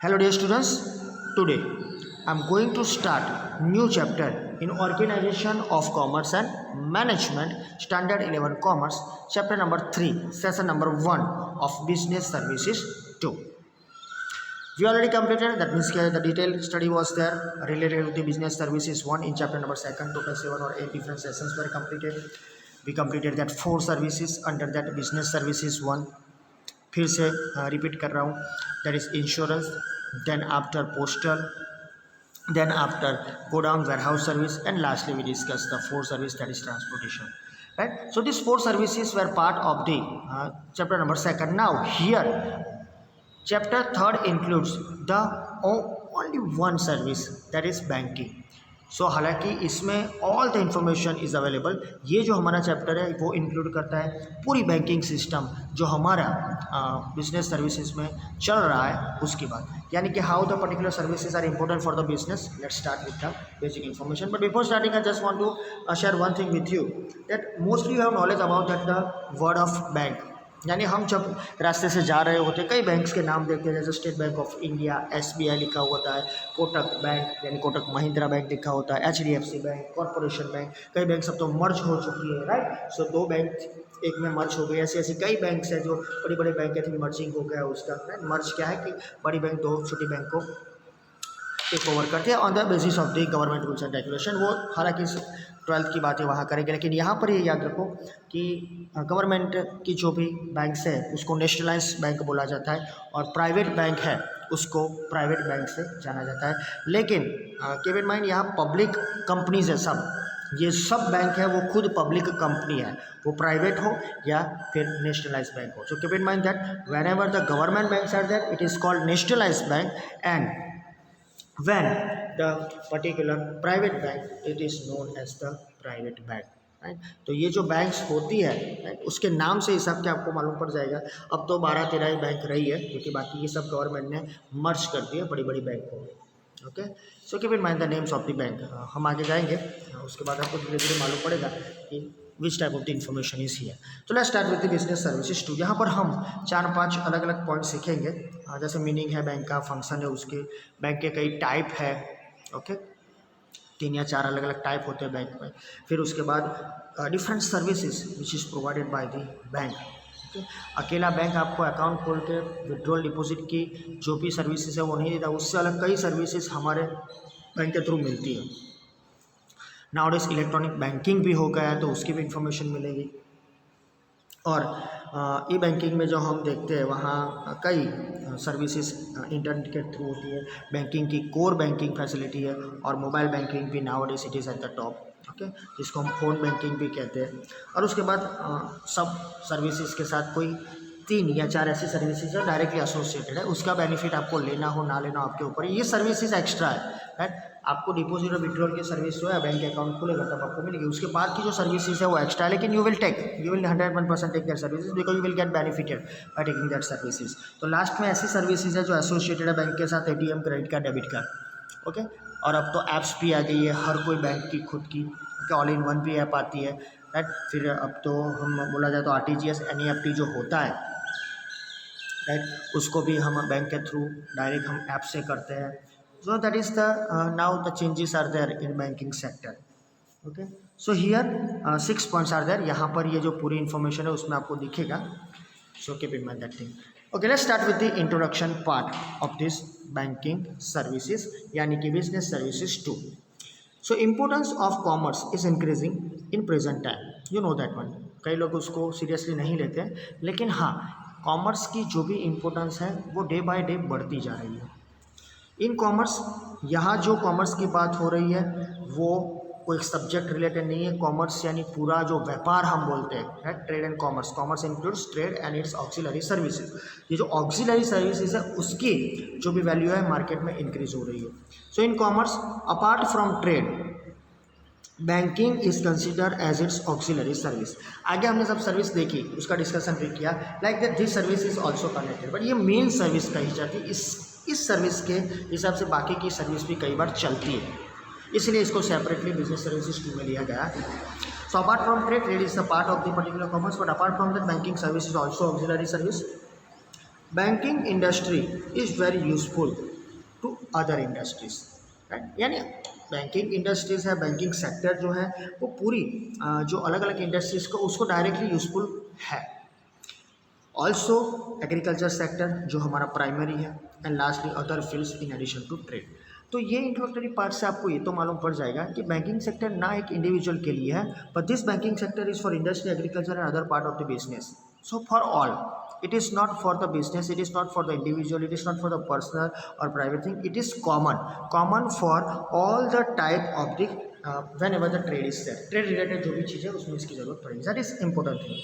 Hello dear students, today I am going to start new chapter in Organization of Commerce and Management, Standard 11 Commerce, chapter number 3, session number 1 of Business Services 2. We already completed, that means the detailed study was there related to the Business Services 1 in chapter number 2, total 7 or 8 different sessions were completed. We completed that 4 services under that Business Services 1. फिर से repeat कर रहा हूँ, that is insurance, then after postal, then after godown warehouse service, and lastly we discuss the 4 service that is transportation. Right, so these 4 services were part of the chapter number 2. Now here chapter 3 includes the only one service, that is banking. सो हालांकि इसमें all the information is available. ये जो हमारा chapter है वो include करता है पूरी बैंकिंग सिस्टम जो हमारा बिजनेस सर्विसेज में चल रहा है उसकी बात, यानी कि how the particular services are important for the business. Let's start with the basic information. But before starting I just want to share one thing with you, that mostly you have knowledge about that the word of bank. यानी हम जब रास्ते से जा रहे होते कई banks के नाम देखते हैं, जैसे state bank of India, SBI लिखा होता है, कोटक बैंक यानी कोटक महिंद्रा बैंक लिखा होता है, HDFC बैंक, कॉर्पोरेशन बैंक. कई बैंक सब तो मर्ज हो चुकी है, राइट. सो 2 बैंक एक में मर्ज हो गई. ऐसी ऐसी कई बैंक्स हैं जो बड़ी बड़ी बैंक थी, मर्जिंग हो गया उसका. मर्ज क्या है कि बड़ी बैंक 2 छोटी बैंक को टेक ओवर करते हैं on the basis of the government rules and regulation. वो हालांकि 12th की बातें वहाँ करेंगे, लेकिन यहाँ पर ये याद रखो कि गवर्नमेंट की जो भी बैंक्स है उसको नेशनलाइज बैंक बोला जाता है, और प्राइवेट बैंक है उसको प्राइवेट बैंक से जाना जाता है. लेकिन कीप इन माइंड यहाँ पब्लिक कंपनीज है सब, ये सब बैंक है वो खुद पब्लिक कंपनी है, वो प्राइवेट हो या फिर नेशनलाइज बैंक हो. So keep in mind that whenever the government banks are there it is called nationalize bank, and when the particular private bank it is known as the private bank, right. तो ये जो banks होती है, right, उसके नाम से हिसाब के आपको मालूम पड़ जाएगा. अब तो 12-13 ही बैंक रही है, क्योंकि बाकी ये सब गवर्नमेंट ने मर्ज कर दिया बड़ी बड़ी बैंक को. Okay, so keep in mind the names of the bank. हम आगे जाएंगे, उसके बाद आपको धीरे धीरे मालूम पड़ेगा कि which type of the information is here. तो let's start with the business services 2. यहाँ पर हम 4-5 अलग अलग पॉइंट सीखेंगे, जैसे मीनिंग है बैंक का, फंक्शन है उसके, बैंक के कई टाइप है. ओके, 3 या 4 अलग अलग टाइप होते हैं बैंक में. फिर उसके बाद different services which is provided by the bank. अकेला बैंक आपको अकाउंट खोल के विड्रॉल डिपॉजिट की जो भी सर्विसेज है वो नहीं देता, उससे अलग कई सर्विसेज हमारे बैंक के थ्रू मिलती है. नाउडेज इलेक्ट्रॉनिक बैंकिंग भी हो गया है तो उसकी भी इंफॉर्मेशन मिलेगी. और ई बैंकिंग में जो हम देखते हैं वहाँ कई सर्विसेज इंटरनेट के थ्रू होती है. बैंकिंग की कोर बैंकिंग फैसिलिटी है, और मोबाइल बैंकिंग भी nowadays it is at the top. Okay, जिसको हम फ़ोन बैंकिंग भी कहते हैं. और उसके बाद सब सर्विसेज के साथ कोई 3 या 4 ऐसी सर्विसेज है डायरेक्टली एसोसिएटेड है, उसका बेनिफिट आपको लेना हो ना लेना आपके ऊपर. ये सर्विसेज एक्स्ट्रा है, राइट. आपको डिपॉजिट और विड्रॉल की सर्विस जो है बैंक अकाउंट खुलेगा तब आपको मिलेगी. उसके बाद की जो सर्विसेज है वो एक्स्ट्रा है, लेकिन you will 101% take that services because you will get benefited by taking that services. तो लास्ट में ऐसी सर्विसेज है जो एसोसिएटेड है बैंक के साथ, ATM, credit card, debit card. Okay, और अब तो ऐप्स भी आ गई है हर कोई बैंक की खुद की, ऑल इन वन भी ऐप आती है, राइट. फिर अब तो हम बोला जाए तो RTGS, NEFT जो होता है, राइट, उसको भी हम बैंक के थ्रू डायरेक्ट हम ऐप से करते हैं. So that is the now the changes are there in banking sector. Okay, so here 6 points are there. यहाँ पर ये जो पूरी information है उसमें आपको दिखेगा. So keep in mind that thing. Okay, let's start with the introduction part of this banking services, यानी कि business services 2. So importance of commerce is increasing in present time. You know that one. कई लोग उसको seriously नहीं लेते हैं, लेकिन हाँ कॉमर्स की जो भी इम्पोर्टेंस है वो डे बाय डे बढ़ती जा रही है. इन कॉमर्स, यहाँ जो कॉमर्स की बात हो रही है वो कोई सब्जेक्ट रिलेटेड नहीं है. कॉमर्स यानी पूरा जो व्यापार हम बोलते हैं, trade and commerce. Commerce includes trade and it's auxiliary services. ये जो ऑक्सिलरी सर्विसेज है उसकी जो भी वैल्यू है मार्केट में इंक्रीज हो रही है. So in commerce apart from trade banking is consider as its auxiliary service. आगे हमने सब सर्विस देखी, उसका डिस्कशन भी किया, like that this service is also connected, but ये मेन सर्विस कही जाती है. इस सर्विस के हिसाब से बाकी की सर्विस भी कई बार चलती है, इसलिए इसको सेपरेटली बिजनेस सर्विसेज 2 में लिया गया है. So apart from trade is the part of the particular commerce, but apart from that banking service is also auxiliary service. Banking industry is very useful to other industries, right. यानी banking industries है, banking sector जो है वो पूरी जो अलग अलग industries को उसको डायरेक्टली यूजफुल है। ऑल्सो एग्रीकल्चर सेक्टर जो हमारा प्राइमरी है, and lastly other fields in addition to trade. तो ये इंट्रोडक्टरी पार्ट से आपको ये तो मालूम पड़ जाएगा कि बैंकिंग सेक्टर ना एक इंडिविजुअल के लिए है, but this banking sector is for industry, agriculture and other part of the business. So for all, it is not for the business, it is not for the individual, it is not for the personal or private thing, it is common for all the type of the whenever the trade is there, trade related जो भी चीज़ है उसमें इसकी जरूरत पड़ेगी, that is important thing.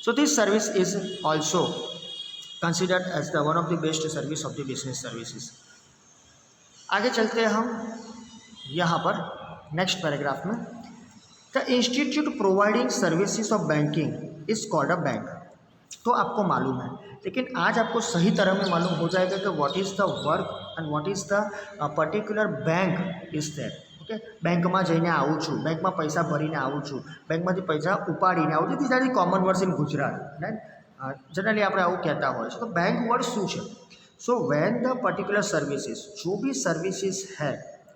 So this service is also considered as the one of the best service of the business services. आगे चलते हैं हम यहाँ पर नेक्स्ट पैराग्राफ में। The institute providing services of banking is called a bank. तो आपको मालूम है, लेकिन आज आपको सही तरह में मालूम हो जाएगा कि what is the work and what is the particular bank is there. Okay, બેંકમાં જઈને આવું છું, બેંકમાં પૈસા ભરીને આવું છું, બેંકમાંથી પૈસા ઉપાડીને આવું છું, these are the common words in Gujarat, right. Generally આપણે આવું કહેતા હોય છે। તો બેંક વર્ડ શું છે? So when the particular services, जो भी सर्विसेज है,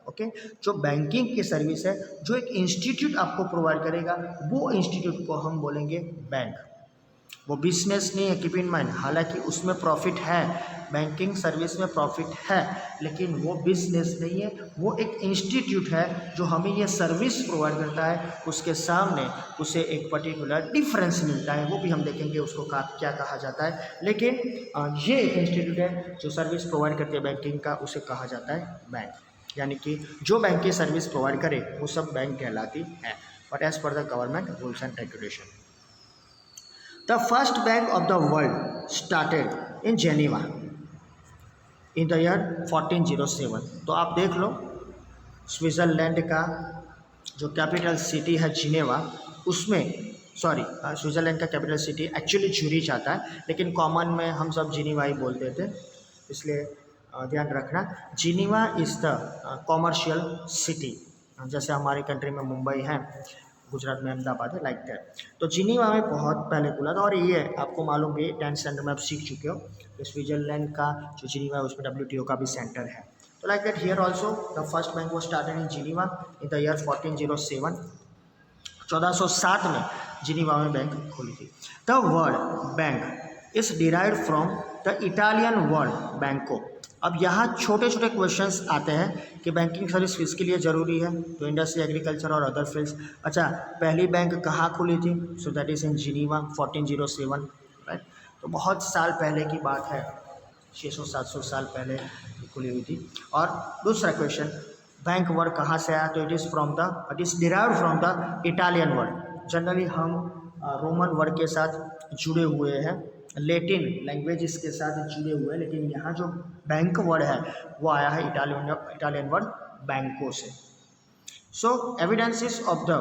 ओके, जो बैंकिंग की सर्विस है, जो एक इंस्टीट्यूट आपको प्रोवाइड करेगा, वो इंस्टीट्यूट को हम बोलेंगे बैंक। वो बिजनेस नहीं है, कीप इन माइंड। हालांकि उसमें प्रॉफिट है, बैंकिंग सर्विस में प्रॉफिट है, लेकिन वो बिजनेस नहीं है, वो एक इंस्टीट्यूट है जो हमें ये सर्विस प्रोवाइड करता है। उसके सामने उसे एक पर्टिकुलर डिफरेंस मिलता है, वो भी हम देखेंगे उसको क्या कहा जाता है। लेकिन ये एक इंस्टीट्यूट है जो सर्विस प्रोवाइड करती है बैंकिंग का, उसे कहा जाता है बैंक। यानी कि जो बैंक की सर्विस प्रोवाइड करे वो सब बैंक कहलाती है, but as per the government rules and regulation. The first bank of the world started in Geneva in the year 1407। तो आप देख लो, स्विट्ज़रलैंड का जो कैपिटल सिटी है जिनेवा, उसमें स्विट्ज़रलैंड का कैपिटल सिटी एक्चुअली ज्यूरिच आता है, लेकिन कॉमन में हम सब जिनेवा ही बोलते थे, इसलिए ध्यान रखना। Geneva is the commercial city, जैसे हमारी कंट्री में मुंबई है, गुजरात में अहमदाबाद है, लाइक दैट। तो जिनेवा में बहुत पहले खुला था, और ये आपको मालूम भी 10th स्टैंडर्ड में आप सीख चुके हो कि स्विट्ज़रलैंड का जो जिनेवा है उसमें WTO का भी सेंटर है। तो like that here also the first bank was started in Geneva in the year 1407। 1407 में जिनेवा में बैंक खुली थी। The word bank is derived from the Italian word बैंको। अब यहाँ छोटे छोटे क्वेश्चंस आते हैं कि बैंकिंग सर्विस किसके लिए ज़रूरी है, तो इंडस्ट्री, एग्रीकल्चर और अदर फील्ड्स। अच्छा, पहली बैंक कहाँ खुली थी? So that is in Geneva 1407, right. तो बहुत साल पहले की बात है, 600-700 साल पहले खुली हुई थी। और दूसरा क्वेश्चन, बैंक वर्ड कहाँ से आया? तो it is derived from the Italian word. Generally हम रोमन वर्ड के साथ जुड़े हुए हैं, लैटिन लैंग्वेज के साथ जुड़े हुए हैं, लेकिन यहाँ जो बैंक वर्ड है वो आया है इटालियन वर्ड बैंको से। So evidences of the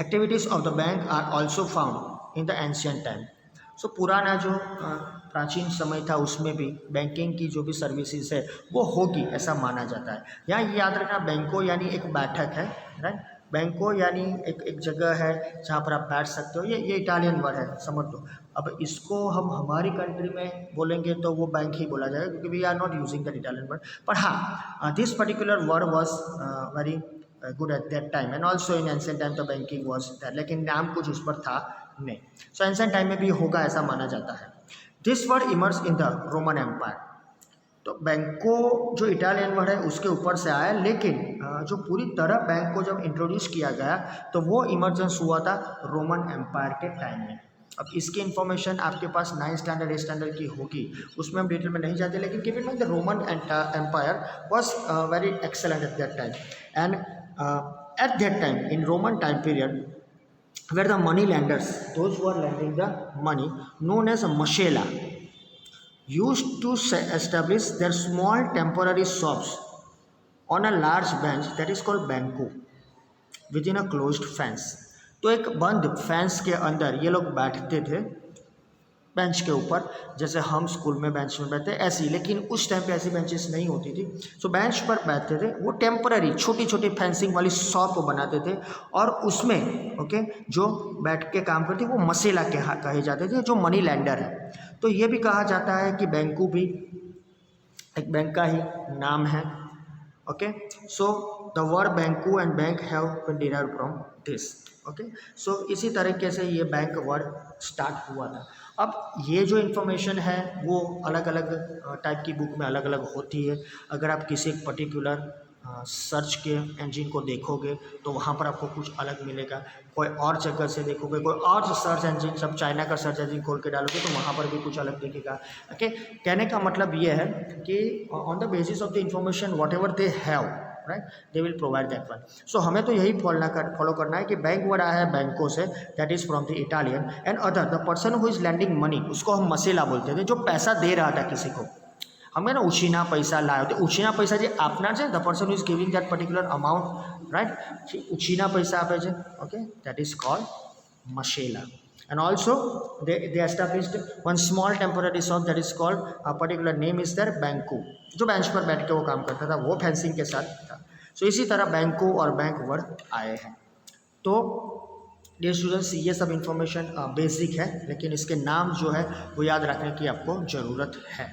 activities of the bank are also found in the ancient time. So पुराना जो प्राचीन समय था उसमें भी बैंकिंग की जो भी सर्विसेज है वो होगी, ऐसा माना जाता है। यहाँ याद रखना, बैंको यानी एक बैठक है, राइट। बैंको यानी एक जगह है जहाँ पर आप बैठ सकते हो। ये इटालियन वर्ड है, समझ लो। अब इसको हम हमारी कंट्री में बोलेंगे तो वो बैंक ही बोला जाएगा, क्योंकि we are not using that Italian word. पर हाँ, this particular word was very good at that time, and also in ancient time the banking was that, लेकिन नाम कुछ उस पर था नहीं। सो एंशिएंट टाइम में भी होगा ऐसा माना जाता है। This word emerge in the Roman empire. तो बैंको जो इटालियन वर्ड है उसके ऊपर से आया, लेकिन जो पूरी तरह बैंक को जब इंट्रोड्यूस किया गया तो वो इमर्जेंस हुआ था रोमन एम्पायर के टाइम में। अब इसकी इन्फॉर्मेशन आपके पास 9th स्टैंडर्ड 8th स्टैंडर्ड की होगी, उसमें हम डिटेल में नहीं जाते, लेकिन keep in mind the Roman empire was very excellent at that time, and at that time in Roman time period where the money lenders, those who are lending the money, known as mashela, used to establish their small temporary shops on a large bench that is called banco within a closed fence। तो एक बंद fence के अंदर ये लोग बैठते थे, bench के ऊपर, जैसे हम स्कूल में बेंच में बैठते ऐसी, लेकिन उस टाइम पे ऐसी बेंचेस नहीं होती थी। सो बेंच पर बैठते थे, वो टेम्पररी छोटी छोटी फेंसिंग वाली शॉप बनाते थे, और उसमें ओके जो बैठ के काम करते वो मसेला कहे जाते थे, जो मनी लैंडर है। तो ये भी कहा जाता है कि बैंको भी एक बैंक का ही नाम है। ओके, सो द वर्ड बैंकू and bank have been derived from this. Okay, so इसी तरीके से ये बैंक वर्ड स्टार्ट हुआ था। अब ये जो इन्फॉर्मेशन है वो अलग अलग टाइप की बुक में अलग अलग होती है। अगर आप किसी एक पर्टिकुलर सर्च के इंजन को देखोगे तो वहाँ पर आपको कुछ अलग मिलेगा। कोई और जगह से देखोगे, कोई और सर्च इंजन, सब चाइना का सर्च इंजन खोल के डालोगे तो वहाँ पर भी कुछ अलग दिखेगा। ओके, कहने का मतलब ये है कि on the basis of the information whatever they have, right, they will provide that one. So हमें तो यही फॉलो करना है कि बैंक वर्ड आया है बैंको से, that is from the Italian, and other the person who is lending money, उसको हम मसेला बोलते थे, जो पैसा दे रहा था किसी को। हमें ना उछीना पैसा लायो तो उछीना पैसा जे आपना છે, the person who is giving that particular amount, right, उछीना पैसा आपे છે, ओके, दैट इज कॉल्ड मशेला। And also they established one small temporary shop that is called, a particular name is their बैंको, जो बेंच पर बैठ के वो काम करता था, वो फेंसिंग के साथ था। सो इसी तरह बैंको और बैंक वर्ड आए हैं। तो डियर स्टूडेंट्स, ये सब इंफॉर्मेशन बेसिक है, लेकिन इसके नाम जो है वो याद रखने की आपको ज़रूरत है।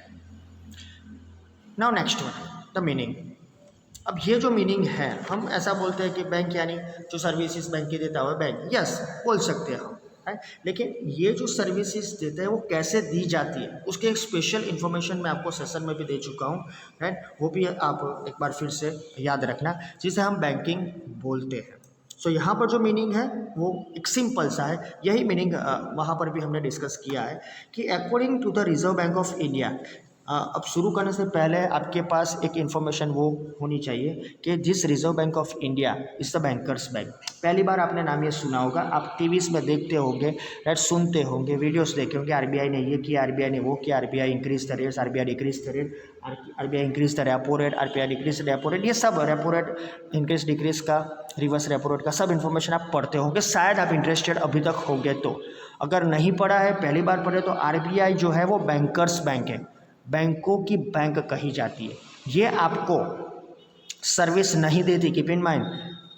Now next one, the meaning. अब ये जो मीनिंग है, हम ऐसा बोलते हैं कि बैंक यानी जो सर्विसेज बैंक की देता हुआ बैंक, यस बोल सकते हैं हम, राइट, लेकिन ये जो सर्विसेज देते हैं वो कैसे दी जाती है, उसके एक स्पेशल इन्फॉर्मेशन मैं आपको सेशन में भी दे चुका हूँ, राइट, वो भी आप एक बार फिर से याद रखना, जिसे हम बैंकिंग बोलते हैं। सो यहाँ पर जो मीनिंग है वो एक सिंपल सा है, यही मीनिंग वहाँ पर भी हमने डिस्कस किया है कि according to the Reserve Bank of India. अब शुरू करने से पहले आपके पास एक इन्फॉर्मेशन वो होनी चाहिए कि जिस reserve Bank of India is the bankers bank. पहली बार आपने नाम ये सुना होगा, आप टीवीज़ में देखते होंगे, राइट, सुनते होंगे, वीडियोस देखे होंगे, आरबीआई ने ये किया, आरबीआई ने वो किया, RBI increase the rates, RBI decrease the rate, RBI increase the repo rate, RBI decrease the repo rate, ये सब रेपो रेट इंक्रीज डिक्रीज का, रिवर्स रेपो रेट का सब इन्फॉर्मेशन आप पढ़ते होंगे, शायद आप इंटरेस्टेड अभी तक होंगे। तो अगर नहीं पढ़ा है, पहली बार पढ़े, तो आरबीआई जो है वो बैंकर्स बैंक है, बैंकों की बैंक कही जाती है। ये आपको सर्विस नहीं देती, कीप इन माइंड,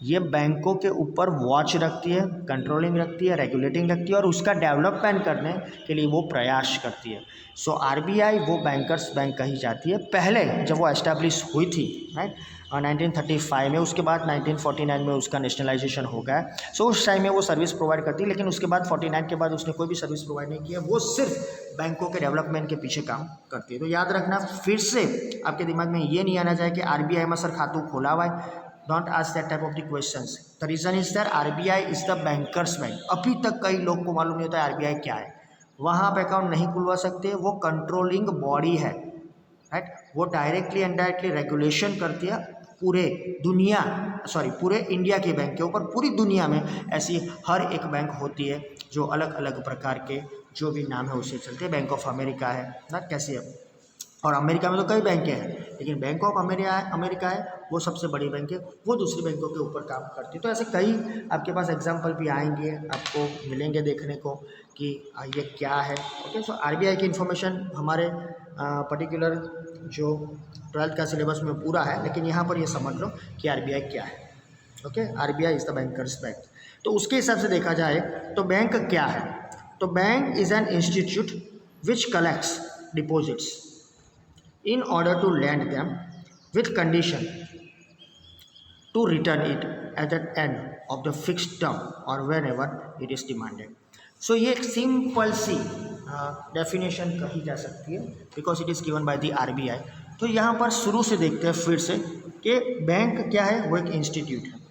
ये बैंकों के ऊपर वॉच रखती है, कंट्रोलिंग रखती है, रेगुलेटिंग रखती है, और उसका डेवलपमेंट करने के लिए वो प्रयास करती है। सो आरबीआई वो बैंकर्स बैंक कही जाती है। पहले जब वो एस्टैब्लिश हुई थी, राइट, 1935 में, उसके बाद 1949 में उसका नेशनलाइजेशन हो गया। सो उस टाइम में वो सर्विस प्रोवाइड करती है, लेकिन उसके बाद 49 के बाद उसने कोई भी सर्विस प्रोवाइड नहीं किया, वो सिर्फ बैंकों के डेवलपमेंट के पीछे काम करती है। तो याद रखना, फिर से आपके दिमाग में ये नहीं आना चाहिए कि आरबीआई में सर खातू खोला हुआ है। Don't ask that type of the questions. The reason is that RBI is the bankers bank. अभी तक कई लोग को मालूम नहीं होता है आरबीआई क्या है। वहाँ आप अकाउंट नहीं खुलवा सकते, वो कंट्रोलिंग बॉडी है, राइट, वो डायरेक्टली इनडायरेक्टली रेगुलेशन करती है पूरे पूरे इंडिया के बैंक के ऊपर। पूरी दुनिया में ऐसी हर एक बैंक होती है जो अलग अलग प्रकार के जो भी नाम है उससे चलते हैं। बैंक ऑफ अमेरिका है ना, कैसे है, और अमेरिका में तो कई बैंकें हैं, लेकिन बैंक ऑफ अमेरिका है वो सबसे बड़ी बैंक है, वो दूसरी बैंकों के ऊपर काम करती है। तो ऐसे कई आपके पास एग्जांपल भी आएंगे, आपको मिलेंगे देखने को कि ये क्या है। ओके, सो आरबीआई की इन्फॉर्मेशन हमारे पर्टिकुलर जो 12th का सिलेबस में पूरा है, लेकिन यहाँ पर ये समझ लो कि आरबीआई क्या है। Okay, RBI is the bankers bank. तो उसके हिसाब से देखा जाए तो बैंक क्या है, तो bank is an institute which collects deposits in order to lend them with condition to return it at the end of the fixed term or whenever it is demanded. So ये एक simple सी definition कही जा सकती है, because it is given by the RBI. तो यहाँ पर शुरू से देखते हैं फिर से कि बैंक क्या है, वो एक इंस्टीट्यूट है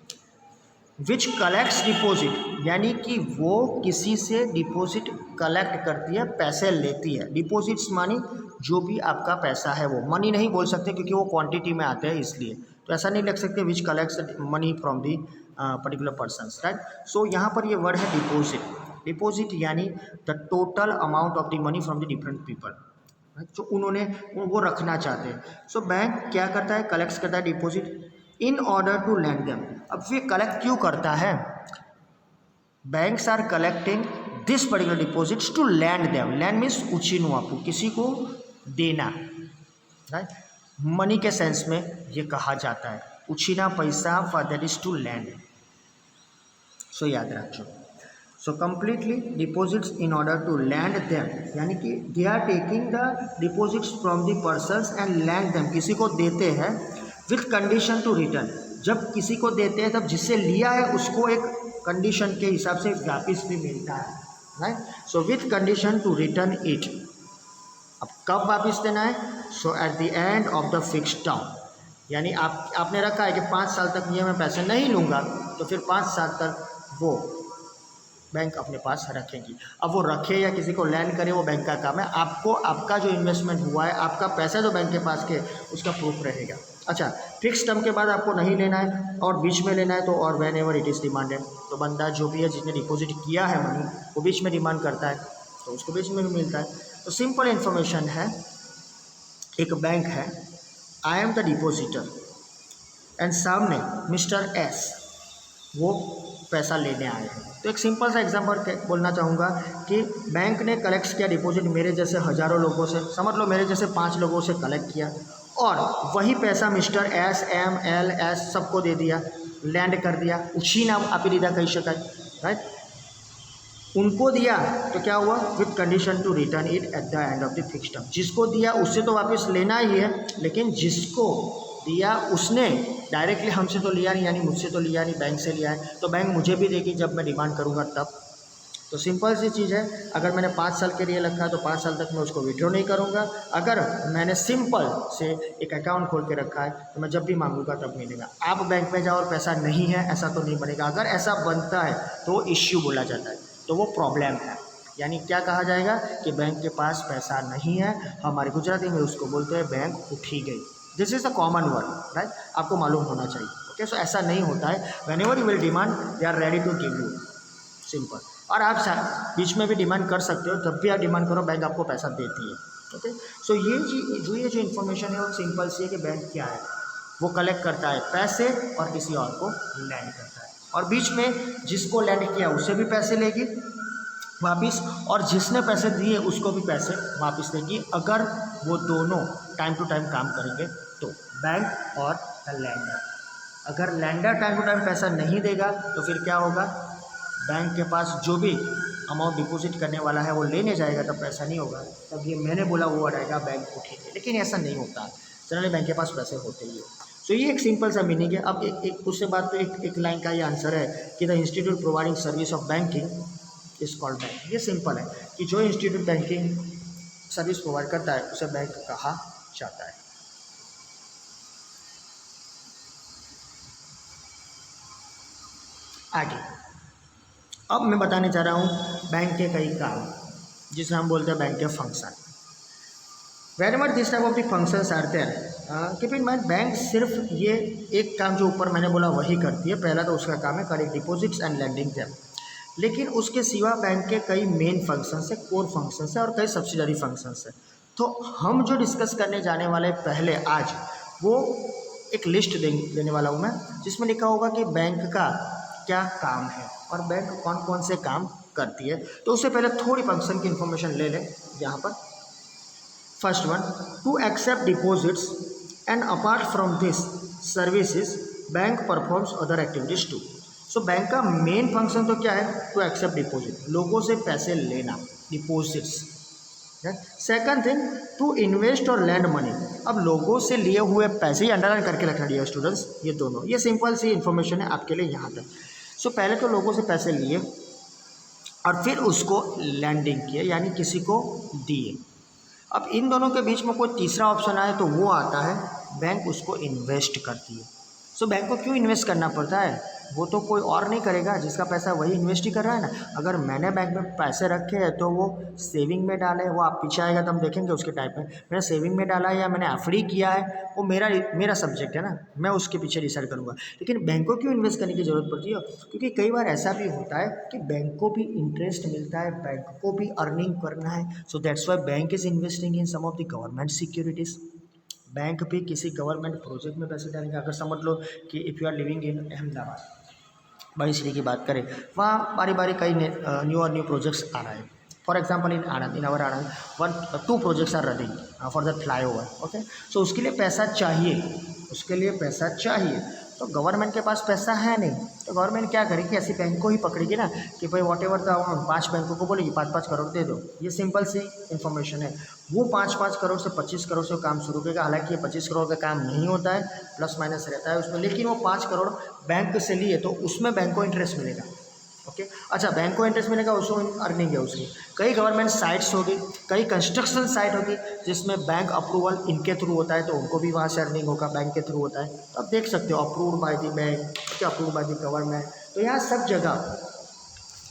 विच कलेक्ट्स डिपॉजिट, यानी कि वो किसी से डिपॉजिट कलेक्ट करती है, पैसे लेती है। डिपॉजिट्स मानी जो भी आपका पैसा है, वो मनी नहीं बोल सकते क्योंकि वो क्वांटिटी में आते हैं, इसलिए तो ऐसा नहीं लिख सकते which collects money from the particular persons, right. So यहाँ पर ये वर्ड है डिपॉजिट। डिपॉजिट यानी the total amount of the money from the different people, जो उन्होंने वो रखना चाहते हैं। सो बैंक क्या करता है, कलेक्ट करता है deposit in order to lend them. अब ये कलेक्ट क्यों करता है, banks are collecting this particular deposits to lend them. Lend means उछीनु आपको, किसी को देना, राइट, मनी के सेंस में ये कहा जाता है, उछीना पैसा, for that is to lend. So याद रखो। So completely deposits in order to lend them, यानी कि they are taking the deposits from the persons and lend them, किसी को देते हैं विथ कंडीशन टू रिटर्न। जब किसी को देते हैं तब जिससे लिया है उसको एक कंडीशन के हिसाब से वापिस भी मिलता है, right. So with condition to return it. अब कब वापस देना है? So at the end of the fixed term, यानी आपने रखा है कि 5 साल तक ये मैं पैसे नहीं लूँगा, तो फिर 5 साल तक वो बैंक अपने पास रखेगी। अब वो रखे या किसी को लैंड करे वो बैंक का काम है, आपको आपका जो इन्वेस्टमेंट हुआ है, आपका पैसा जो बैंक के पास के उसका प्रूफ रहेगा। अच्छा, फिक्स टर्म के बाद आपको नहीं लेना है और बीच में लेना है तो और when ever it is demanded, तो बंदा जो भी है जिसने डिपॉजिट किया है मनी वो बीच में डिमांड करता है तो उसको बीच में भी मिलता है। तो सिंपल इन्फॉर्मेशन है, एक बैंक है, I am the depositor and सामने मिस्टर एस वो पैसा लेने आए हैं। तो एक सिंपल सा एग्जांपल बोलना चाहूँगा कि बैंक ने कलेक्ट किया डिपॉजिट मेरे जैसे हज़ारों लोगों से, समझ लो मेरे जैसे 5 लोगों से कलेक्ट किया और वही पैसा mister S, M, L, S सबको दे दिया, लैंड कर दिया, उसी नाम आप ही कही शकाय, राइट। उनको दिया तो क्या हुआ? With condition to return it at the end of the fixed term. जिसको दिया उससे तो वापस लेना ही है, लेकिन जिसको दिया उसने डायरेक्टली हमसे तो लिया नहीं, यानी मुझसे तो लिया नहीं, बैंक से लिया है, तो बैंक मुझे भी देगी जब मैं डिमांड करूँगा तब। तो सिंपल सी चीज़ है, अगर मैंने 5 साल के लिए रखा है तो 5 साल तक मैं उसको विड्रॉ नहीं करूँगा। अगर मैंने सिंपल से एक अकाउंट खोल के रखा है तो मैं जब भी मांगूंगा तब मिलेगा। आप बैंक में जाओ और पैसा नहीं है, ऐसा तो नहीं बनेगा। अगर ऐसा बनता है तो इश्यू बोला जाता है, तो वो प्रॉब्लम है, यानी क्या कहा जाएगा कि बैंक के पास पैसा नहीं है, हमारे गुजराती में उसको बोलते हैं बैंक उठी गई। This is a common word, right, आपको मालूम होना चाहिए। ओके, सो ऐसा नहीं होता है, whenever you will demand they are ready to give you, simple. और आप बीच में भी डिमांड कर सकते हो, जब भी आप डिमांड करो बैंक आपको पैसा देती है। ओके, सो ये जो इन्फॉर्मेशन है वो सिंपल सी है कि बैंक क्या है, वो कलेक्ट करता है पैसे और किसी और को लैंड करता है, और बीच में जिसको लैंड किया उससे भी पैसे लेगी वापिस, और जिसने पैसे दिए उसको भी पैसे वापस देगी, अगर वो दोनों टाइम टू टाइम काम करेंगे तो, बैंक और लैंडर। अगर लैंडर टाइम टू टाइम पैसा नहीं देगा तो फिर क्या होगा? बैंक के पास जो भी अमाउंट डिपॉजिट करने वाला है वो लेने जाएगा, तब पैसा नहीं होगा, तब ये मैंने बोला वो रहेगा बैंक उठेगी। लेकिन ऐसा नहीं होता, जनरली बैंक के पास पैसे होते ही है। सो ये एक सिंपल सा मीनिंग है। अब एक उससे बात तो एक लाइन का ये आंसर है कि the institute providing service of banking is called bank. ये सिंपल है कि जो इंस्टीट्यूट बैंकिंग सर्विस प्रोवाइड करता है उसे बैंक कहा जाता है। आगे अब मैं बताने जा रहा हूँ बैंक के कई काम, जिसे हम बोलते हैं बैंक के function. Wherever this type of the functions are there, keep in mind bank सिर्फ ये एक काम जो ऊपर मैंने बोला वही करती है। पहला तो उसका काम है collect deposits and lending them, लेकिन उसके सिवा बैंक के कई मेन फंक्शंस है, कोर फंक्शंस है और कई सब्सिडरी फंक्शंस है। तो हम जो डिस्कस करने जाने वाले पहले आज, वो एक लिस्ट देने वाला हूँ मैं, जिसमें लिखा होगा कि बैंक का क्या काम है और बैंक कौन कौन से काम करती है। तो उससे पहले थोड़ी फंक्शन की इन्फॉर्मेशन ले लें यहाँ पर। First one, to accept deposits and apart from this services bank performs other activities too. So bank का मेन फंक्शन तो क्या है? टू एक्सेप्ट डिपॉजिट, लोगों से पैसे लेना, deposits. Second thing, to invest और लैंड मनी। अब लोगों से लिए हुए पैसे, ही अंडरलाइन करके रखना डियर स्टूडेंट्स, ये दोनों, ये सिंपल सी इन्फॉर्मेशन है आपके लिए यहाँ तक। सो पहले तो लोगों से पैसे लिए और फिर उसको लैंडिंग किए, यानी किसी को दिए। अब इन दोनों के बीच में कोई तीसरा ऑप्शन आए तो वो आता है बैंक उसको इन्वेस्ट करती है। सो बैंक को क्यों इन्वेस्ट करना पड़ता है? वो तो कोई और नहीं करेगा, जिसका पैसा वही इन्वेस्ट ही कर रहा है ना। अगर मैंने बैंक में पैसे रखे हैं तो वो सेविंग में डाले, वो आप पीछे आएगा तो हम देखेंगे उसके टाइप में, मैंने सेविंग में डाला है या मैंने एफडी किया है, वो मेरा सब्जेक्ट है ना, मैं उसके पीछे डिसाइड करूँगा। लेकिन बैंक को क्यों इन्वेस्ट करने की ज़रूरत पड़ती है? क्योंकि कई बार ऐसा भी होता है कि बैंक को भी इंटरेस्ट मिलता है, बैंक को भी अर्निंग करना है। So that's why bank is investing in some of the government securities. Bank भी किसी गवर्नमेंट प्रोजेक्ट में पैसे डालेंगे। अगर समझ लो कि if you are living in Ahmedabad, बड़ी सिटी की बात करें, वहाँ बारी बारी कई न्यू प्रोजेक्ट्स आ रहे हैं। For example in Anand, in our Anand 2 projects are running for the flyover. Okay, so उसके लिए पैसा चाहिए, उसके लिए पैसा चाहिए। तो गवर्नमेंट के पास पैसा है नहीं, तो गवर्नमेंट क्या करेगी, ऐसी बैंक को ही पकड़ेगी ना कि भाई वॉट एवर द अमाउंट, 5 बैंकों को बोलेगी 5-5 करोड़ दे दो। ये सिंपल सी इन्फॉर्मेशन है। वो 5-5 करोड़ से 25 करोड़ से काम शुरू करेगा। हालांकि ये 25 करोड़ का काम नहीं होता है, प्लस माइनस रहता है उसमें, लेकिन वो 5 करोड़ बैंक से लिए तो उसमें बैंक को इंटरेस्ट मिलेगा। ओके अच्छा, बैंक को इंटरेस्ट मिलेगा, उसको अर्निंग है उसकी। कई गवर्नमेंट साइट्स होगी, कई कंस्ट्रक्शन साइट होगी जिसमें बैंक अप्रूवल इनके थ्रू होता है, तो उनको भी वहाँ से अर्निंग होगा, बैंक के थ्रू होता है। तो आप देख सकते हो अप्रूव्ड बाय द बैंक, क्या अप्रूव्ड बाय द गवर्नमेंट। तो यहाँ सब जगह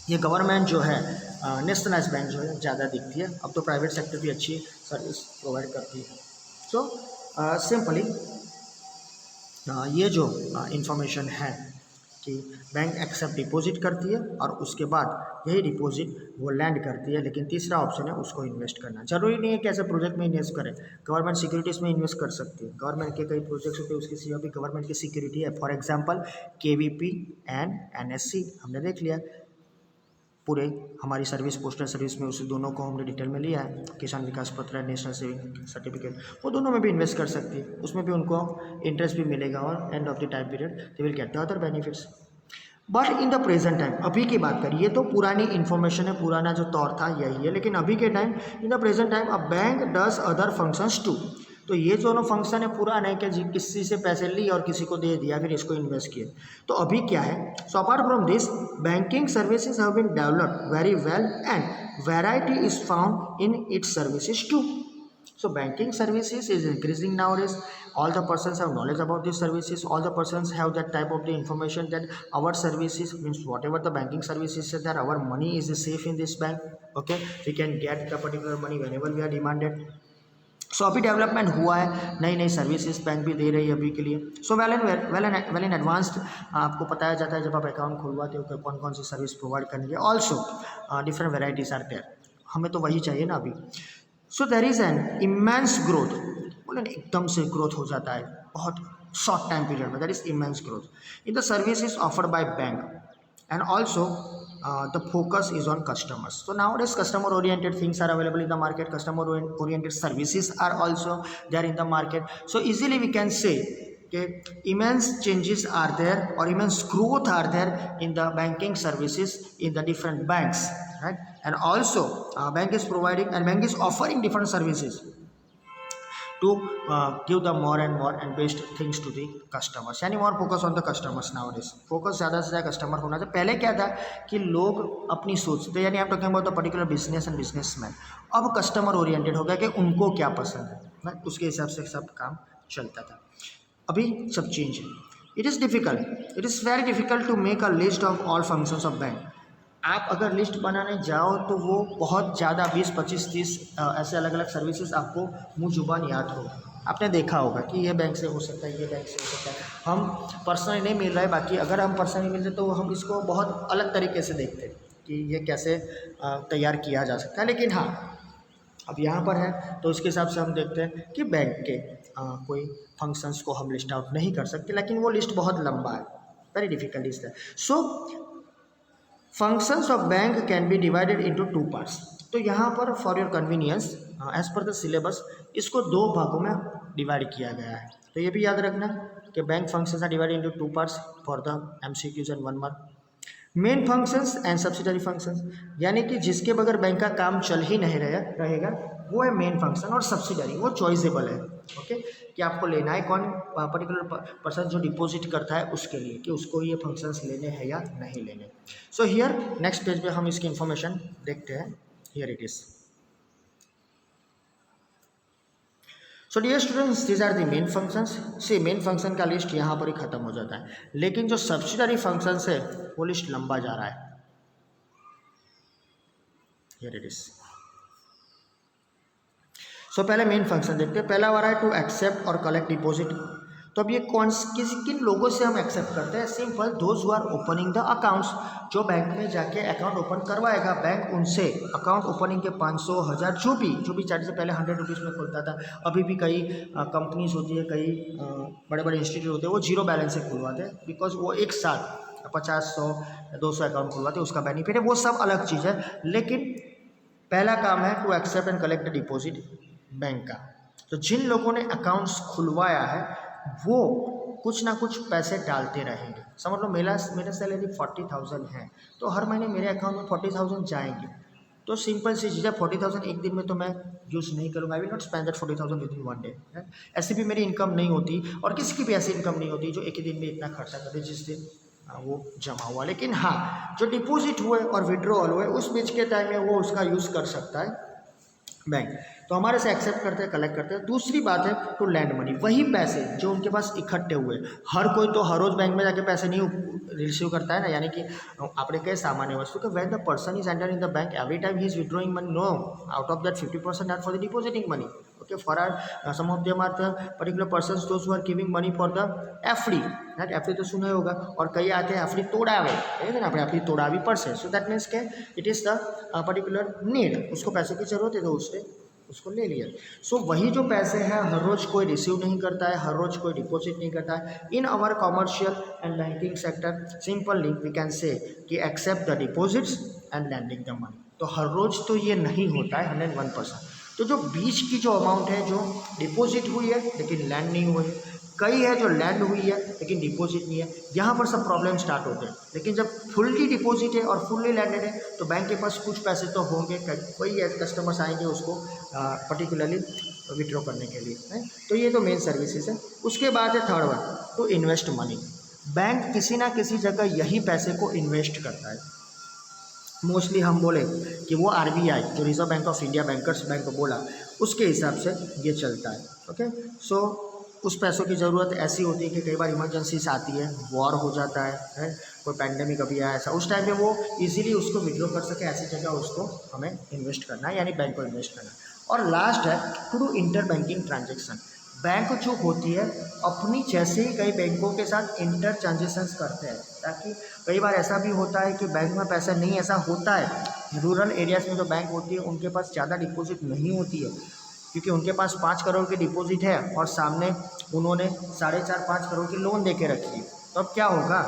ये गवर्नमेंट जो है नेशनलाइज बैंक जो है ज़्यादा दिखती है। अब तो प्राइवेट सेक्टर भी अच्छी सर्विस प्रोवाइड करती है। सो सिंपली ये जो इंफॉर्मेशन है कि बैंक एक्सेप्ट डिपॉजिट करती है और उसके बाद यही डिपॉजिट वो लैंड करती है। लेकिन तीसरा ऑप्शन है उसको इन्वेस्ट करना। जरूरी नहीं है कि ऐसे प्रोजेक्ट में इन्वेस्ट करें, गवर्नमेंट सिक्योरिटीज़ में इन्वेस्ट कर सकती है। गवर्नमेंट के कई प्रोजेक्ट्स होते हैं, उसकी सीओ भी गवर्नमेंट की सिक्योरिटी है। For example KVP and NSC हमने देख लिया, पूरे हमारी सर्विस पोस्टल सर्विस में उस दोनों को हमने डिटेल में लिया है। किसान विकास पत्र, नेशनल सेविंग सर्टिफिकेट, वो दोनों में भी इन्वेस्ट कर सकती है, उसमें भी उनको इंटरेस्ट भी मिलेगा और and of the time period they will get the other benefits. But in the present time, अभी की बात करिए तो पुरानी इन्फॉर्मेशन है, पुराना जो दौर था यही है। लेकिन अभी के time, in the present time, a bank does other functions too. तो ये दोनों फंक्शन है, पूरा नहीं कि किसी से पैसे लिए और किसी को दे दिया फिर इसको इन्वेस्ट किए। तो अभी क्या है, so apart from this banking services have been developed very well and variety is found in its services too. So banking services is increasing nowadays. All the persons have knowledge about these services. All the persons have that type of the information that our services means whatever the banking services is that our money is safe in this bank. Okay, we can get the particular money whenever we are demanded. सो अभी development हुआ है, नई नई services bank भी दे रही है अभी के लिए। सो वेल इन एडवांस्ड आपको बताया जाता है जब आप अकाउंट खुलवाते हो कौन कौन सी सर्विस प्रोवाइड करनी है। Also different varieties are there, हमें तो वही चाहिए ना अभी। So there is an immense growth, बोले एकदम से ग्रोथ हो जाता है बहुत शॉर्ट टाइम पीरियड में, that is immense growth in the services offered by bank and also the focus is on customers. So nowadays customer oriented things are available in the market, customer oriented services are also there in the market. So easily we can say okay, immense changes are there or immense growth are there in the banking services in the different banks, right? And also bank is providing and bank is offering different services to give the more and best things to the customers, यानी more focus on the customers nowadays. Focus ज़्यादा से ज़्यादा customer होना चाहिए। पहले क्या था कि लोग अपनी सोचते, यानी आप talking about the particular business and businessman. अब कस्टमर ओरिएंटेड हो गया कि उनको क्या पसंद है ना, उसके हिसाब से सब काम चलता था। अभी सब चेंज है। It is very difficult to make a list of all functions of bank. आप अगर लिस्ट बनाने जाओ तो वो बहुत ज़्यादा 20, 25, 30 ऐसे अलग अलग सर्विसेज आपको मुँह जुबान याद हो। आपने देखा होगा कि ये बैंक से हो सकता है, ये बैंक से हो सकता है। हम पर्सनली नहीं मिल रहे, बाकी अगर हम पर्सनली मिलते तो हम इसको बहुत अलग तरीके से देखते कि ये कैसे तैयार किया जा सकता है। लेकिन हाँ, अब यहाँ पर है तो उसके हिसाब से हम देखते हैं कि बैंक के कोई फंक्शंस को हम लिस्ट आउट नहीं कर सकते, लेकिन वो लिस्ट बहुत लंबा है, very difficult is that. So functions of bank can be divided into 2 parts. तो यहाँ पर for your convenience as per the syllabus इसको 2 भागों में डिवाइड किया गया है। तो ये भी याद रखना कि bank functions are divided into 2 parts for the MCQs and 1 mark. Main functions and subsidiary functions, यानी कि जिसके बगैर बैंक का काम चल ही नहीं रहेगा वो है मेन फंक्शन, और सब्सिडरी वो चॉइसेबल है। ओके, कि आपको लेना है कौन पर्टिकुलर पर्सन जो डिपॉजिट करता है उसके लिए, कि उसको ये फंक्शंस लेने हैं या नहीं लेने। सो हियर नेक्स्ट पेज पे हम इसकी इंफॉर्मेशन देखते हैं। Here it is. So dear students, these are the main functions. See main function का लिस्ट यहाँ पर ही खत्म हो जाता है, लेकिन जो सब्सिडरी फंक्शंस है वो लिस्ट लंबा जा रहा है। Here it is. सो पहले मेन फंक्शन देखते हैं। पहला आ रहा है टू एक्सेप्ट और कलेक्ट डिपॉजिट। तो अब ये किन लोगों से हम एक्सेप्ट करते हैं? Simple, those who are opening the accounts. जो बैंक में जाके अकाउंट ओपन करवाएगा बैंक, उनसे अकाउंट ओपनिंग के 500, 1000 जो भी चार्ज से पहले 100 रुपीज़ में खुलता था। अभी भी कई कंपनीज होती है, कई बड़े बड़े इंस्टीट्यूट होते हैं, वो 0 बैलेंस से खुलवाते हैं, बिकॉज वो एक साथ 50, 100, 200 अकाउंट खुलवाते हैं, उसका बेनिफिट है, वो सब अलग चीज़ है। लेकिन पहला काम है to accept and collect the deposit bank का। तो जिन लोगों ने अकाउंट्स खुलवाया है वो कुछ ना कुछ पैसे डालते रहेंगे। समझ लो मेरा सैलरी 40,000 है, तो हर महीने मेरे अकाउंट में 40,000 जाएंगे। तो सिंपल सी चीज़ है, 40,000 एक दिन में तो मैं यूज़ नहीं करूँगा। I will not spend that 40,000 with in one day. ऐसी भी मेरी इनकम नहीं होती और किसी की भी ऐसी इनकम नहीं होती जो एक ही दिन में इतना खर्चा करे जिस दिन वो जमा हुआ। लेकिन हाँ, जो डिपॉजिट हुए और विड्रॉल हुए उस बीच के टाइम में वो उसका यूज़ कर सकता है बैंक। तो हमारे से एक्सेप्ट करते हैं, कलेक्ट करते हैं। दूसरी बात है टू लैंड मनी, वही पैसे जो उनके पास इकट्ठे हुए। हर कोई तो हर रोज़ बैंक में जाके पैसे नहीं रिसीव करता है ना, यानी कि आपने कहे सामान्य वस्तु के when the person is enter in the bank every time he is withdrawing money, no, out of that 50% are for the depositing money. Okay, for are some of them are the particular persons those who are giving money for the FD, right. FD तो सुना ही होगा। और कई आते हैं FD तोड़ावे, है ना, अपने एफडी तोड़ावी पड़से। सो दैट मीन्स के it is the particular need, उसको पैसे की जरूरत है तो उससे उसको ले लिया। सो वही जो पैसे हैं हर रोज़ कोई रिसीव नहीं करता है, हर रोज़ कोई डिपॉजिट नहीं करता है। In our commercial and banking sector simply we can say कि accept the deposits and lending the money. तो हर रोज़ तो ये नहीं होता है 101%। तो जो बीच की जो अमाउंट है जो डिपॉजिट हुई है लेकिन लैंड नहीं हुई है, कई है जो लैंड हुई है लेकिन डिपॉजिट नहीं है, यहाँ पर सब प्रॉब्लम स्टार्ट होते हैं। लेकिन जब फुल्ली डिपॉजिट है और फुल्ली लैंडेड है तो बैंक के पास कुछ पैसे तो होंगे, कई कस्टमर्स आएंगे उसको पर्टिकुलरली विड्रॉ करने के लिए, है। तो ये तो मेन सर्विसेज है। उसके बाद है third one two invest money. Bank किसी ना किसी जगह यही पैसे को इन्वेस्ट करता है। मोस्टली हम बोले कि वो आरबीआई जो reserve Bank of India bankers bank बोला उसके हिसाब से ये चलता है। ओके, सो उस पैसों की ज़रूरत ऐसी होती है कि कई बार इमरजेंसीज आती है, वॉर हो जाता है, कोई पैंडेमिक अभी आया ऐसा, उस टाइम में वो इजीली उसको विड्रॉ कर सके, ऐसी जगह उसको हमें इन्वेस्ट करना है, यानी बैंक को इन्वेस्ट करना है। और लास्ट है to do inter banking transaction. Bank जो होती है अपनी जैसे ही कई बैंकों के साथ इंटर ट्रांजेक्शन्स करते हैं, ताकि कई बार ऐसा भी होता है कि बैंक में पैसा नहीं, ऐसा होता है रूरल एरियाज़ में जो बैंक होती है उनके पास ज़्यादा डिपॉजिट नहीं होती है, क्योंकि उनके पास 5 करोड़ की डिपॉजिट है और सामने उन्होंने 4.5-5 करोड़ की लोन दे के रखी है। तो अब क्या होगा,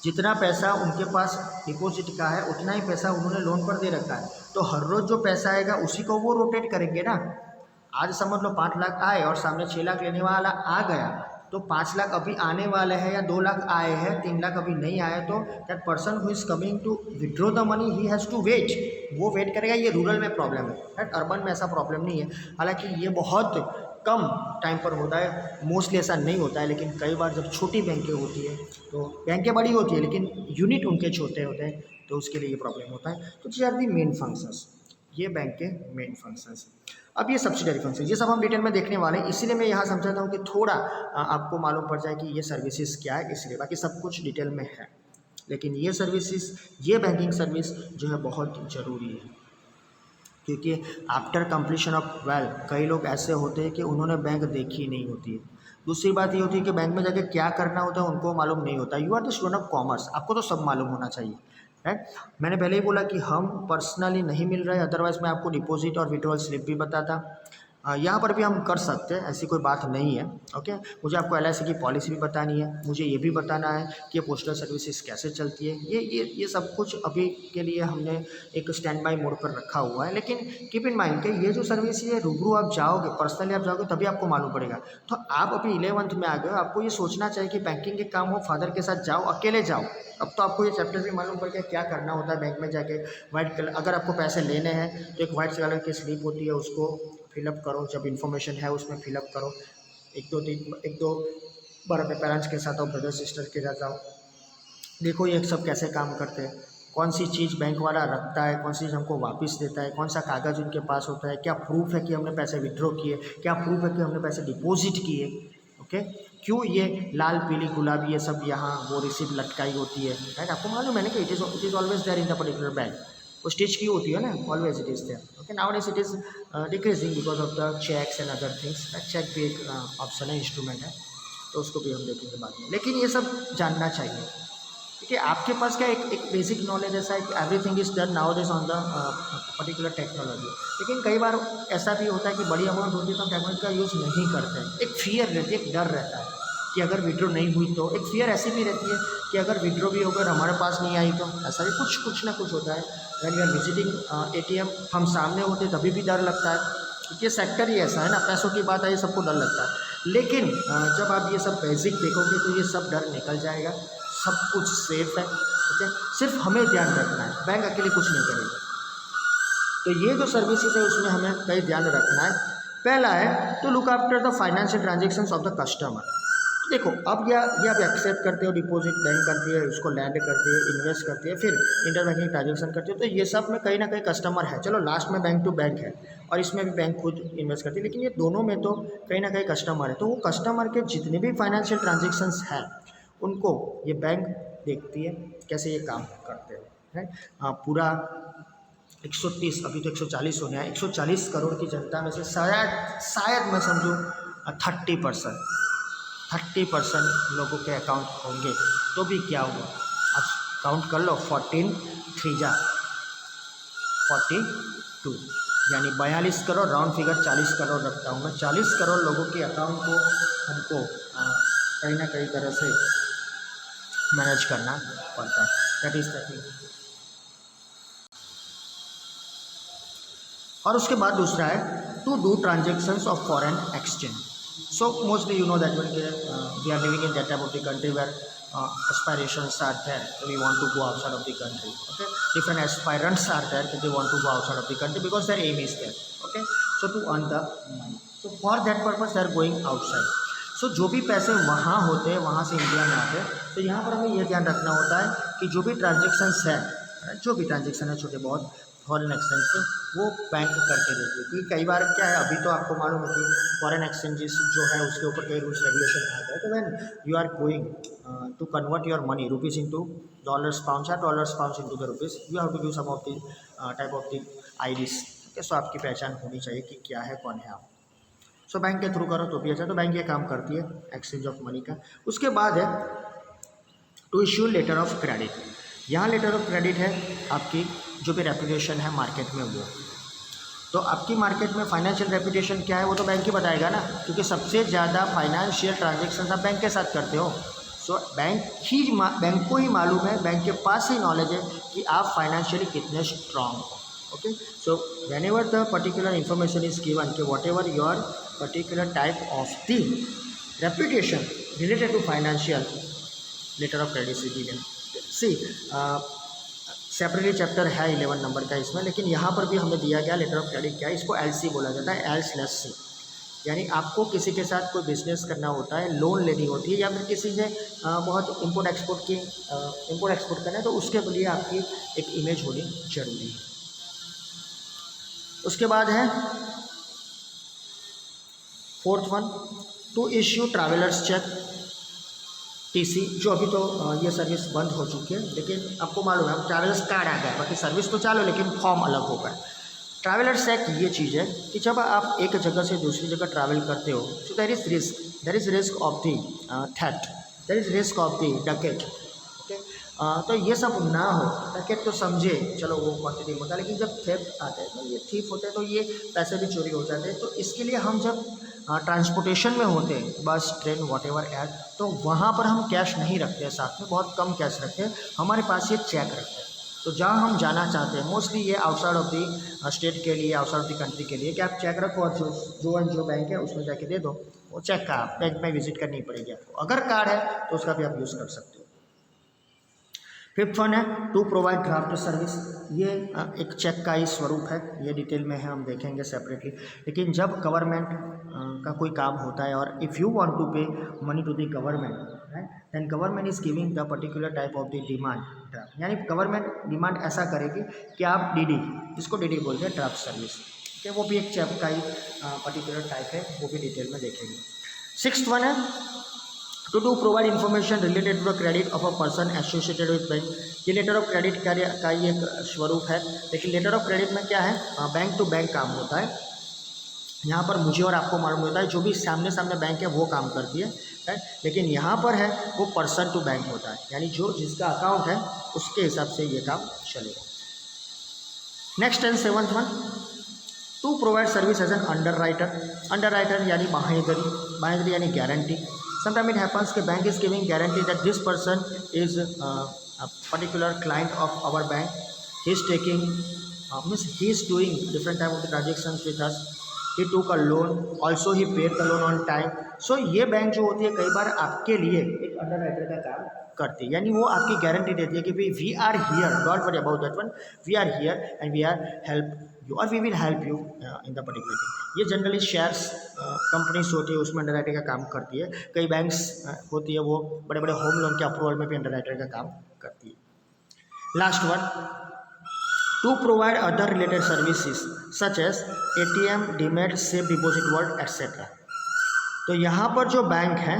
जितना पैसा उनके पास डिपॉजिट का है उतना ही पैसा उन्होंने लोन पर दे रखा है, तो हर रोज़ जो पैसा आएगा उसी को वो रोटेट करेंगे ना। आज समझ लो 5 लाख आए और सामने 6 लाख लेने वाला आ गया, तो 5 लाख अभी आने वाले हैं या 2 लाख आए हैं, 3 लाख अभी नहीं आए, तो that person who is coming to withdraw the money he has to wait, वो वेट करेगा। ये रूरल में प्रॉब्लम है, राइट। अर्बन में ऐसा प्रॉब्लम नहीं है, हालांकि ये बहुत कम टाइम पर होता है, मोस्टली ऐसा नहीं होता है। लेकिन कई बार जब छोटी बैंकें होती है, तो बैंकें बड़ी होती है लेकिन यूनिट उनके छोटे होते हैं, तो उसके लिए ये प्रॉब्लम होता है। तो these are the main functions, ये बैंक के मेन फंक्शंस। अब ये सब्सिडरी फंक्शन, ये सब हम डिटेल में देखने वाले हैं, इसीलिए मैं यहाँ समझाता हूँ कि थोड़ा आपको मालूम पड़ जाए कि ये सर्विसेज क्या है, इसलिए बाकी सब कुछ डिटेल में है। लेकिन ये सर्विसेज, ये बैंकिंग सर्विस जो है बहुत ज़रूरी है, क्योंकि आफ्टर कंप्लीशन ऑफ 12 कई लोग ऐसे होते हैं कि उन्होंने बैंक देखी नहीं होती है। दूसरी बात ये होती है कि बैंक में जाके क्या करना होता है उनको मालूम नहीं होता। You are the student of commerce, आपको तो सब मालूम होना चाहिए, राइट। मैंने पहले ही बोला कि हम पर्सनली नहीं मिल रहे, अदरवाइज़ मैं आपको डिपॉजिट और विड्रॉल स्लिप भी बताता। यहाँ पर भी हम कर सकते हैं, ऐसी कोई बात नहीं है। ओके, मुझे आपको LIC की पॉलिसी भी बतानी है, मुझे ये भी बताना है कि पोस्टल सर्विसेज कैसे चलती है। ये सब कुछ अभी के लिए हमने एक स्टैंड बाई मोड पर रखा हुआ है। लेकिन कीप इन माइंड कि ये जो सर्विस है रूबरू आप जाओगे, पर्सनली आप जाओगे तभी आपको मालूम पड़ेगा। तो आप अभी 11th में आ गए हो, आपको ये सोचना चाहिए कि बैंकिंग के काम हो फादर के साथ जाओ, अकेले जाओ। अब तो आपको ये चैप्टर भी मालूम पड़ गया क्या करना होता है बैंक में जाके। वाइट कलर, अगर आपको पैसे लेने हैं तो एक वाइट कलर की स्लिप होती है, उसको फिलअप करो, जब इन्फॉर्मेशन है उसमें फिलअप करो। एक दो बार अपने पेरेंट्स के साथ और ब्रदर सिस्टर के साथ जाओ, देखो ये सब कैसे काम करते हैं, कौन सी चीज़ बैंक वाला रखता है, कौन सी चीज़ हमको वापस देता है, कौन सा कागज़ उनके पास होता है, क्या प्रूफ है कि हमने पैसे विड्रॉ किए, क्या प्रूफ है कि हमने पैसे डिपॉजिट किए। ओके, क्यों ये लाल पीली गुलाबी ये सब यहाँ वो रिसिप्ट लटकाई होती है, राइट। आपको मालूम है ना कि it is always there in the particular bank, वो स्टिच की होती है ना, always it is there. Okay, nowadays it is decreasing because of the cheques and other things. Cheque भी एक ऑप्शन है, इंस्ट्रूमेंट है, तो उसको भी हम देखेंगे बाद में। लेकिन ये सब जानना चाहिए, क्योंकि आपके पास क्या एक बेसिक नॉलेज ऐसा है कि everything is done nowadays on the particular technology. लेकिन कई बार ऐसा भी होता है कि बड़ी अमाउंट होती है तो हम टेक्नोलॉजी का यूज़ नहीं करते हैं। एक फियर रहती है, एक डर रहता है कि अगर विड्रॉ नहीं हुई तो, एक फियर ऐसी भी रहती है कि अगर विड्रॉ भी होकर हमारे पास नहीं आई तो, ऐसा भी कुछ ना कुछ होता है। When we are visiting ATM, हम सामने होते तभी भी डर लगता है, क्योंकि सेक्टर ही ऐसा है ना, पैसों की बात आई सबको डर लगता है। लेकिन जब आप ये सब बेसिक देखोगे तो ये सब डर निकल जाएगा, सब कुछ सेफ है। ओके, सिर्फ हमें ध्यान रखना है, बैंक अकेले कुछ नहीं करेगा। तो ये जो सर्विसेज है उसमें हमें कई ध्यान रखना है। पहला है to look after the financial transactions of the customer. देखो, अब ये आप एक्सेप्ट करते हो, डिपॉजिट बैंक करती है, उसको लैंड करती है, इन्वेस्ट करती है, फिर इंटर बैंकिंग ट्रांजेक्शन करती है, तो ये सब में कहीं ना कहीं कस्टमर है। चलो लास्ट में बैंक टू बैंक है और इसमें भी बैंक खुद इन्वेस्ट करती है, लेकिन ये दोनों में तो कहीं ना कहीं कस्टमर है। तो वो कस्टमर के जितने भी फाइनेंशियल ट्रांजेक्शन्स हैं उनको ये बैंक देखती है, कैसे ये काम करते हैं। पूरा 130, अभी तो 140 होने हैं, 140 करोड़ की जनता में से शायद मैं समझूँ 30% लोगों के अकाउंट होंगे, तो भी क्या हुआ, अब काउंट कर लो, 14 3 जा 42, यानी 42 करोड़, राउंड फिगर 40 करोड़ रखता हूँ मैं। 40 करोड़ लोगों के अकाउंट को हमको कहीं ना कहीं तरह से मैनेज करना पड़ता है। That is the thing. और उसके बाद दूसरा है to do transactions of foreign exchange. So mostly you know that when we are living in that type of the country where aspirations are there, so we want to go outside of the country. Okay, different aspirants are there that they want to go outside of the country because their aim is there. Okay, so to earn the money, so for that purpose they are going outside. So जो भी पैसे वहाँ होते हैं वहाँ से India में आते हैं, तो यहाँ पर हमें ये ध्यान रखना होता है कि जो भी ट्रांजेक्शन्स है, जो भी ट्रांजेक्शन है छोटे बहुत फॉरेन एक्सचेंज के, वो बैंक करके देती है। क्योंकि कई बार क्या है, अभी तो आपको मालूम है कि फॉरेन एक्सचेंजेस जो है उसके ऊपर कई रूल्स रेगुलेशन आता है। तो when you are going to convert your money rupees into dollars pounds या dollars pounds into the rupees, you have to give some of the type of the IDs. Okay, so आपकी पहचान होनी चाहिए कि क्या है, कौन है आप। सो बैंक के थ्रू करो तो भी अच्छा, तो बैंक ये काम करती है एक्सचेंज ऑफ मनी का। उसके बाद है to issue letter of credit. यहाँ लेटर ऑफ क्रेडिट है आपकी जो भी रेपुटेशन है मार्केट में वो, तो आपकी मार्केट में फाइनेंशियल रेपुटेशन क्या है वो तो बैंक ही बताएगा ना, क्योंकि सबसे ज़्यादा फाइनेंशियल ट्रांजेक्शन आप बैंक के साथ करते हो। सो बैंक को ही मालूम है, बैंक के पास ही नॉलेज है कि आप फाइनेंशियली कितने स्ट्रांग हो। Okay, so whenever the particular information is given कि whatever your particular type of the reputation related to financial, letter of credit is given. See separately chapter है 11 number का इसमें, लेकिन यहाँ पर भी हमें दिया गया लेटर ऑफ क्रेडिट क्या है। इसको एलसी बोला जाता है, एल्स लेस सी, यानी आपको किसी के साथ कोई बिजनेस करना होता है, लोन लेनी होती है, या फिर किसी से बहुत इम्पोर्ट एक्सपोर्ट करना है, तो उसके लिए आपकी एक इमेज होनी जरूरी है। उसके बाद है 4th one, to issue travellers cheque TC, जो अभी तो ये सर्विस बंद हो चुकी है, लेकिन आपको मालूम है अब ट्रैवलर्स कार्ड आ गया, बाकी सर्विस तो चालू लेकिन फॉर्म अलग होगा। ट्रैवलर्स चेक ये चीज़ है कि जब आप एक जगह से दूसरी जगह ट्रैवल करते हो, तो there is risk of the theft, there is risk of the dacoit. Okay, तो ये सब ना हो। डकैट तो समझे, चलो वो क्वांटिटी होता है, लेकिन जब थेफ्ट आते हैं तो ये थीफ होते हैं, तो ये पैसे भी चोरी हो जाते हैं। तो इसके लिए हम जब ट्रांसपोर्टेशन में होते हैं, bus train what ever eight, तो वहाँ पर हम कैश नहीं रखते हैं साथ में, बहुत कम कैश रखते हैं, हमारे पास ये चेक रखते हैं। तो जहाँ हम जाना चाहते हैं, मोस्टली ये आउटसाइड ऑफ द स्टेट के लिए, आउटसाइड ऑफ द कंट्री के लिए, कि आप चेक रखो और जो बैंक है उसमें जाके दे दो, वो चेक का बैंक में विजिट करनी पड़ेगी आपको। अगर कार्ड है तो उसका भी आप यूज़ कर सकते हो। 5th वन है टू प्रोवाइड ड्राफ्ट सर्विस। ये एक चेक का ही स्वरूप है, ये डिटेल में है, हम देखेंगे सेपरेटली। लेकिन जब गवर्नमेंट का कोई काम होता है और if you want to pay money to the government, then government is giving the particular type of the demand draft, यानी गवर्नमेंट डिमांड ऐसा करेगी कि आप डीडी, जिसको डीडी बोलते हैं ड्राफ्ट सर्विस, ठीक है, वो भी एक चेक का ही पर्टिकुलर टाइप है, वो भी डिटेल में देखेंगे। 6th वन है to provide information related to the credit of a person associated with bank. ये लेटर ऑफ क्रेडिट का ही एक स्वरूप है, लेकिन लेटर ऑफ क्रेडिट में क्या है, बैंक टू बैंक काम होता है। यहाँ पर मुझे और आपको मालूम होता है, जो भी सामने बैंक है वो काम करती है, लेकिन यहाँ पर है वो पर्सन टू बैंक होता है, यानी जो जिसका अकाउंट है उसके हिसाब से ये काम चलेगा। Next and 7th one, to provide service as an underwriter यानी बाहेंधरी यानी गारंटी। Sometimes it happens कि bank is giving guarantee that this person is a particular client of our bank. He is taking means he is doing different type of the transactions with us. He took a loan, also he paid the loan on time. So ये bank जो होती है कई बार आपके लिए एक underwriter का काम करती है, यानी वो आपकी गारंटी देती है कि भाई we are here, don't worry about that one, we are here and we are help you और we will help you in the particular thing. ये जनरली शेयर्स कंपनीज होती है उसमें अंडरराइटर का काम करती है। कई बैंक्स होती है वो बड़े बड़े होम लोन के अप्रूवल में भी अंडरराइटर का काम करती है। Last one, to provide other related services such as ATM, demat, safe deposit vault etcetera. तो यहाँ पर जो बैंक है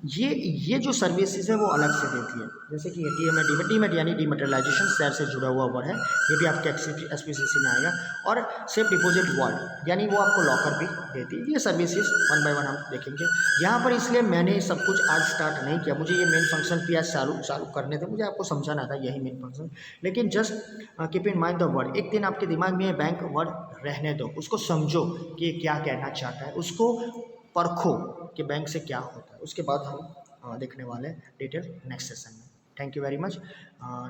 ये जो सर्विसेज है वो अलग से देती है, जैसे कि ATM है, डीमैट यानी डीमेटेरियलाइजेशन शेयर से जुड़ा हुआ वर्ड है, ये भी आपके SPCC में आएगा। और सेफ डिपॉजिट वॉल्ट यानी वो आपको लॉकर भी देती है। ये सर्विसेज वन बाय वन हम देखेंगे यहाँ पर, इसलिए मैंने सब कुछ आज स्टार्ट नहीं किया, मुझे ये मेन फंक्शन भी आज चालू करने थे, मुझे आपको समझाना था यही मेन फंक्शन। लेकिन just keep in mind the word, एक दिन आपके दिमाग में बैंक वर्ड रहने दो, उसको समझो कि ये क्या कहना चाहता है, उसको परखो कि बैंक से क्या होता है, उसके बाद हम देखने वाले हैं डिटेल नेक्स्ट सेशन में। Thank you very much.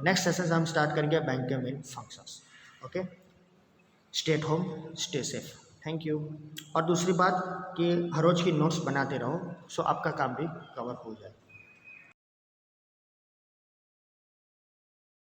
Next session से हम स्टार्ट करेंगे बैंक के main functions. Okay, stay at home, stay safe, thank you. और दूसरी बात कि हर रोज़ की नोट्स बनाते रहो, सो आपका काम भी कवर हो जाए।